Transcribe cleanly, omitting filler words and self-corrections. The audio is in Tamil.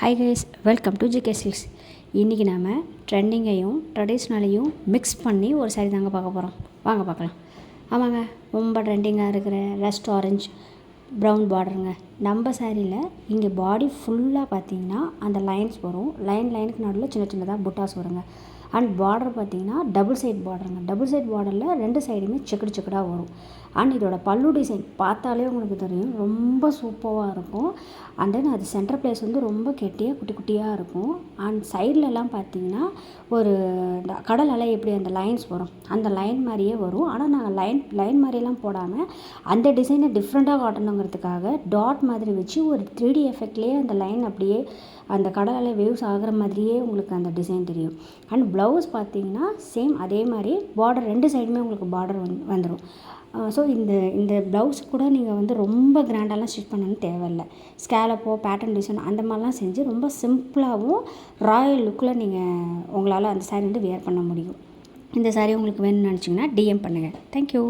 Hi guys, welcome to GK silks. இன்றைக்கி நாம் ட்ரெண்டிங்கையும் ட்ரெடிஷ்னலையும் மிக்ஸ் பண்ணி ஒரு சாரீ தாங்க பார்க்க போகிறோம். வாங்க பார்க்கலாம். ஆமாங்க, ரொம்ப ட்ரெண்டிங்காக இருக்கிற ரஸ்ட் ஆரஞ்ச் ப்ரௌன் பார்டருங்க. நம்ம சாரியில் இங்கே பாடி ஃபுல்லாக பார்த்திங்கன்னா அந்த லைன்ஸ் வரும். லைனுக்கு நடுவில் சின்ன சின்னதாக புட்டாஸ் வருங்க. அண்ட் பார்டர் பார்த்திங்கன்னா டபுள் சைட் பார்டருங்க. டபுள் சைட் பார்டரில் ரெண்டு சைடுமே செக்குடாக வரும். அண்ட் இதோட பல்லு டிசைன் பார்த்தாலே உங்களுக்கு தெரியும், ரொம்ப சூப்பராக இருக்கும். அண்ட் தென் அது சென்டர் பிளேஸ் வந்து ரொம்ப கெட்டியாக குட்டி குட்டியாக இருக்கும். அண்ட் சைட்லலாம் பார்த்திங்கன்னா ஒரு கடல் அலை எப்படி அந்த லைன்ஸ் வரும், அந்த லைன் மாதிரியே வரும். ஆனால் நாங்கள் லைன் மாதிரியெல்லாம் போடாமல் அந்த டிசைனை டிஃப்ரெண்ட்டாக காட்டணுங்கிறதுக்காக டாட் மாதிரி வச்சு ஒரு 3D எஃபெக்ட்லேயே அந்த லைன் அப்படியே அந்த கடல் அலை வேவ்ஸ் ஆகிற மாதிரியே உங்களுக்கு அந்த டிசைன் தெரியும். அண்ட் ப்ளவுஸ் பார்த்திங்கன்னா சேம் அதே மாதிரி பார்டர் ரெண்டு சைடுமே உங்களுக்கு பார்டர் வந்துடும். ஸோ இந்த ப்ளவுஸ் கூட நீங்கள் வந்து ரொம்ப கிராண்டாலாம் ஸ்டிச் பண்ணணும்னு தேவையில்லை. ஸ்கேலப்போ பேட்டர்ன் டிசைன் அந்த மாதிரிலாம் செஞ்சு ரொம்ப சிம்பிளாகவும் ராயல் லுக்கில் நீங்கள் உங்களால் அந்த சாரீ வந்து வியர் பண்ண முடியும். இந்த சாரீ உங்களுக்கு வேணும்னு நினச்சிங்கன்னா டிஎம் பண்ணுங்கள். தேங்க்யூ.